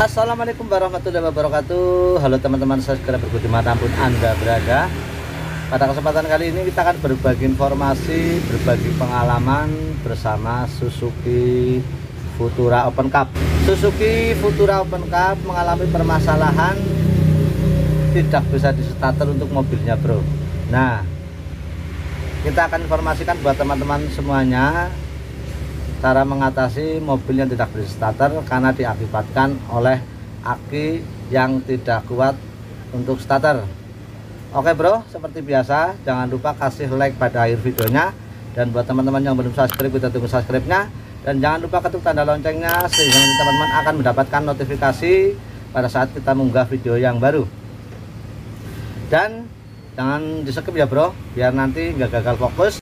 Assalamualaikum warahmatullahi wabarakatuh. Halo teman-teman subscriber dimanapun Anda berada. Pada kesempatan kali ini kita akan berbagi informasi, berbagi pengalaman bersama Suzuki Futura Open Cup. Suzuki Futura Open Cup mengalami permasalahan tidak bisa di-starter untuk mobilnya, bro. Nah, kita akan informasikan buat teman-teman semuanya cara mengatasi mobil yang tidak bisa starter karena diakibatkan oleh aki yang tidak kuat untuk starter. Oke bro, seperti biasa jangan lupa kasih like pada akhir videonya, dan buat teman-teman yang belum subscribe kita tunggu subscribe-nya, dan jangan lupa ketuk tanda loncengnya sehingga teman-teman akan mendapatkan notifikasi pada saat kita mengunggah video yang baru. Dan jangan di skip ya bro, biar nanti nggak gagal fokus.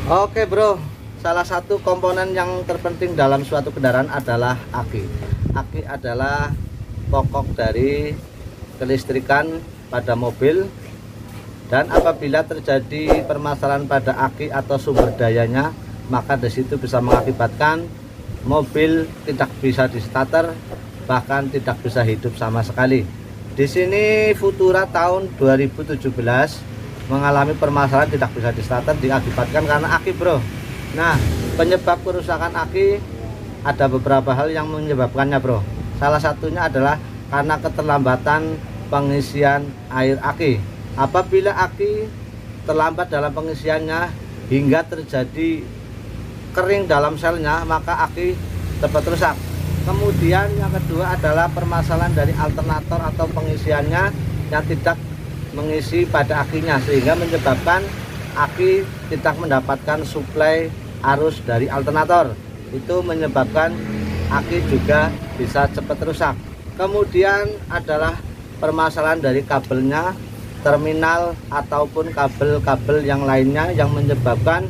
Oke bro, salah satu komponen yang terpenting dalam suatu kendaraan adalah aki. Aki adalah pokok dari kelistrikan pada mobil, dan apabila terjadi permasalahan pada aki atau sumber dayanya, maka disitu bisa mengakibatkan mobil tidak bisa di-starter, bahkan tidak bisa hidup sama sekali. Di sini Futura tahun 2017 mengalami permasalahan tidak bisa di-starter diakibatkan karena aki, bro. Nah, penyebab kerusakan aki ada beberapa hal yang menyebabkannya, bro. Salah satunya adalah karena keterlambatan pengisian air aki. Apabila aki terlambat dalam pengisiannya hingga terjadi kering dalam selnya, maka aki cepat rusak. Kemudian yang kedua adalah permasalahan dari alternator atau pengisiannya yang tidak mengisi pada akinya, sehingga menyebabkan aki tidak mendapatkan suplai arus dari alternator. Itu menyebabkan aki juga bisa cepat rusak. Kemudian adalah permasalahan dari kabelnya, terminal ataupun kabel-kabel yang lainnya yang menyebabkan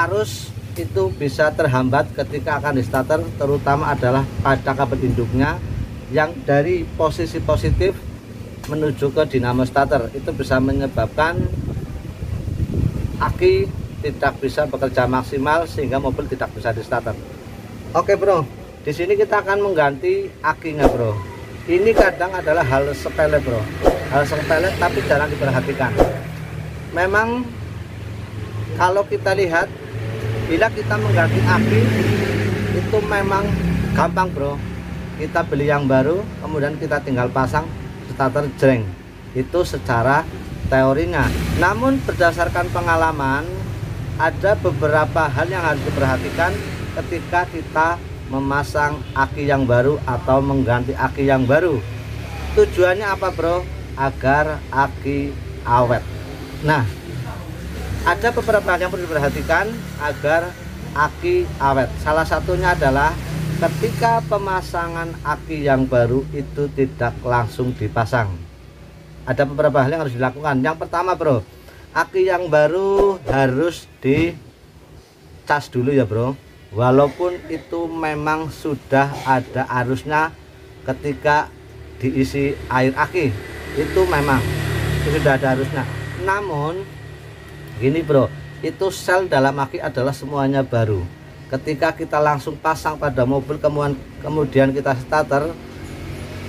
arus itu bisa terhambat ketika akan di-starter, terutama adalah pada kabel induknya yang dari posisi positif menuju ke dinamo starter. Itu bisa menyebabkan aki tidak bisa bekerja maksimal sehingga mobil tidak bisa di-starter. Oke bro, di sini kita akan mengganti akinya, bro. Ini kadang adalah hal sepele, bro. Hal sepele tapi jarang diperhatikan. Memang kalau kita lihat, bila kita mengganti aki itu memang gampang, bro. Kita beli yang baru, kemudian kita tinggal pasang starter jreng. Itu secara teorinya. Namun berdasarkan pengalaman, ada beberapa hal yang harus diperhatikan ketika kita memasang aki yang baru atau mengganti aki yang baru. Tujuannya apa, bro? Agar aki awet. Nah, ada beberapa hal yang perlu diperhatikan agar aki awet. Salah satunya adalah ketika pemasangan aki yang baru itu tidak langsung dipasang. Ada beberapa hal yang harus dilakukan. Yang pertama, bro, aki yang baru harus dicas dulu ya, bro. Walaupun itu memang sudah ada arusnya ketika diisi air aki, itu memang sudah ada arusnya. Namun gini, bro, itu sel dalam aki adalah semuanya baru. Ketika kita langsung pasang pada mobil kemudian kita starter,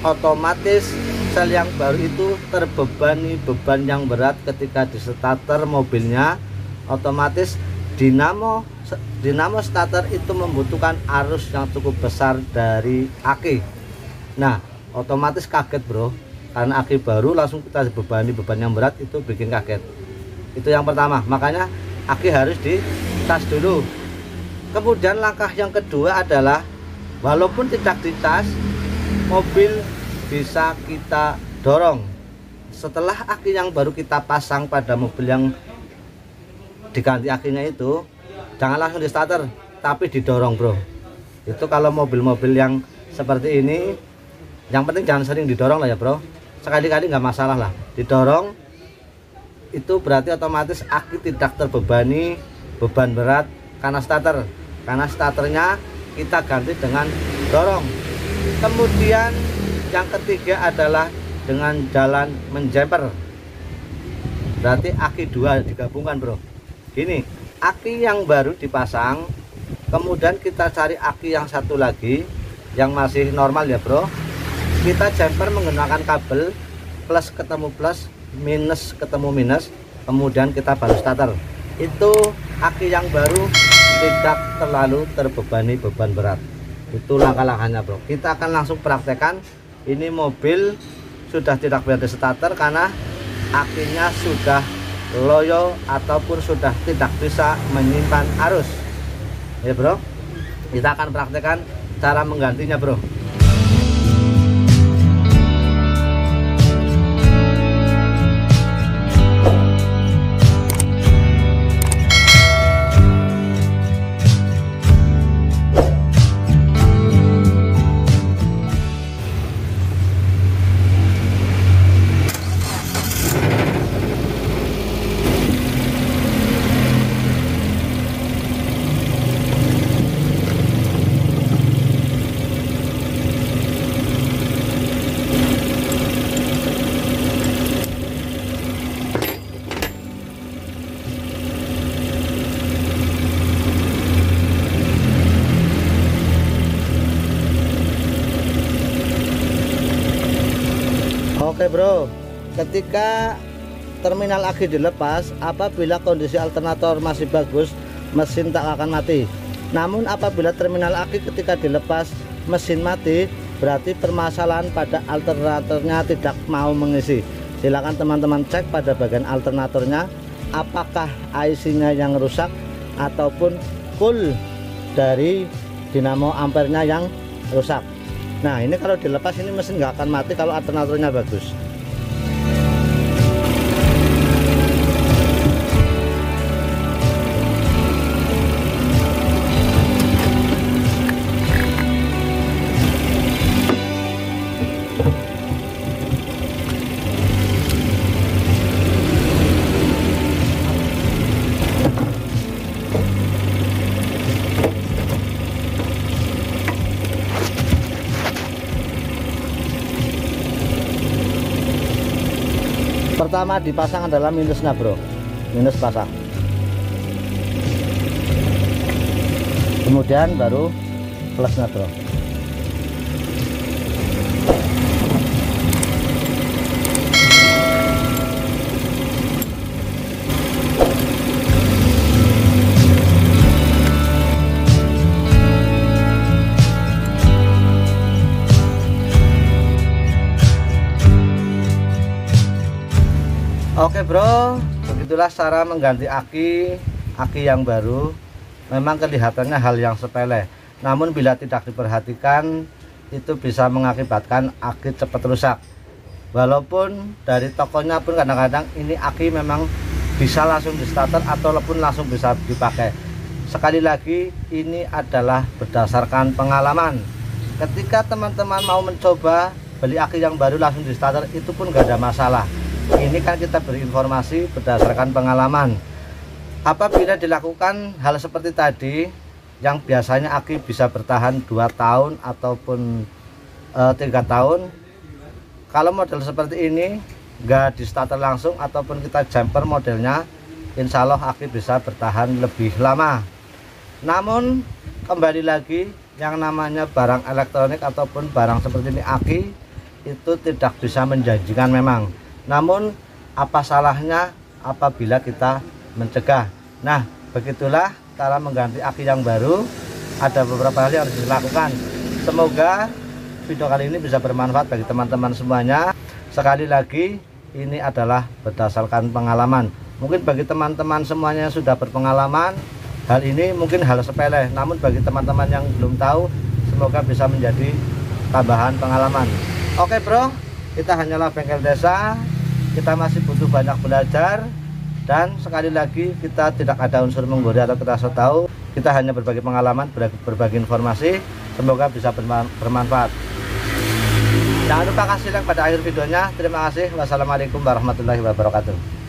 otomatis sel yang baru itu terbebani beban yang berat ketika di starter mobilnya. Otomatis dinamo starter itu membutuhkan arus yang cukup besar dari aki. Nah, otomatis kaget, bro, karena aki baru langsung kita bebani beban yang berat, itu bikin kaget. Itu yang pertama, makanya aki harus dicas dulu. Kemudian langkah yang kedua adalah walaupun tidak dicas, mobil bisa kita dorong. Setelah aki yang baru kita pasang pada mobil yang diganti akinya itu, jangan langsung di starter tapi didorong, bro. Itu kalau mobil-mobil yang seperti ini, yang penting jangan sering didorong lah ya, bro. Sekali-kali nggak masalah lah, didorong. Itu berarti otomatis aki tidak terbebani beban berat karena starternya kita ganti dengan dorong. Kemudian yang ketiga adalah dengan jalan menjemper. Berarti aki dua digabungkan, bro. Gini, aki yang baru dipasang, kemudian kita cari aki yang satu lagi, yang masih normal ya bro, kita jumper menggunakan kabel plus ketemu plus, minus ketemu minus, kemudian kita baru starter. Itu aki yang baru tidak terlalu terbebani beban berat. Itu langkah-langkahnya bro. Kita akan langsung praktekkan. Ini mobil sudah tidak berada starter karena akinya sudah loyo ataupun sudah tidak bisa menyimpan arus ya bro. Kita akan praktekkan cara menggantinya bro. Oke bro, ketika terminal aki dilepas, apabila kondisi alternator masih bagus, mesin tak akan mati. Namun apabila terminal aki ketika dilepas mesin mati, berarti permasalahan pada alternatornya tidak mau mengisi. Silakan teman-teman cek pada bagian alternatornya, apakah IC-nya yang rusak ataupun cool dari dinamo ampernya yang rusak. Nah ini kalau dilepas ini mesin nggak akan mati kalau alternatornya bagus. Pertama dipasang adalah minusnya bro, minus pasang, kemudian baru plusnya bro. Oke bro, begitulah cara mengganti aki yang baru. Memang kelihatannya hal yang sepele, namun bila tidak diperhatikan itu bisa mengakibatkan aki cepat rusak. Walaupun dari tokonya pun kadang-kadang ini aki memang bisa langsung di starter ataupun langsung bisa dipakai. Sekali lagi ini adalah berdasarkan pengalaman. Ketika teman-teman mau mencoba beli aki yang baru langsung di starter, itu pun gak ada masalah. Ini kan kita berinformasi berdasarkan pengalaman. Apabila dilakukan hal seperti tadi, yang biasanya aki bisa bertahan 2 tahun ataupun 3 tahun, kalau model seperti ini nggak di starter langsung ataupun kita jumper modelnya, insya Allah aki bisa bertahan lebih lama. Namun kembali lagi, yang namanya barang elektronik ataupun barang seperti ini aki itu tidak bisa menjanjikan memang. Namun apa salahnya apabila kita mencegah. Nah begitulah cara mengganti aki yang baru. Ada beberapa hal yang harus dilakukan. Semoga video kali ini bisa bermanfaat bagi teman-teman semuanya. Sekali lagi ini adalah berdasarkan pengalaman. Mungkin bagi teman-teman semuanya yang sudah berpengalaman, hal ini mungkin hal sepele, namun bagi teman-teman yang belum tahu, semoga bisa menjadi tambahan pengalaman. Oke bro, kita hanyalah bengkel desa, kita masih butuh banyak belajar, dan sekali lagi kita tidak ada unsur menggurui atau kita so tahu, kita hanya berbagi pengalaman, berbagi informasi, semoga bisa bermanfaat. Jangan lupa kasih like pada akhir videonya. Terima kasih. Wassalamualaikum warahmatullahi wabarakatuh.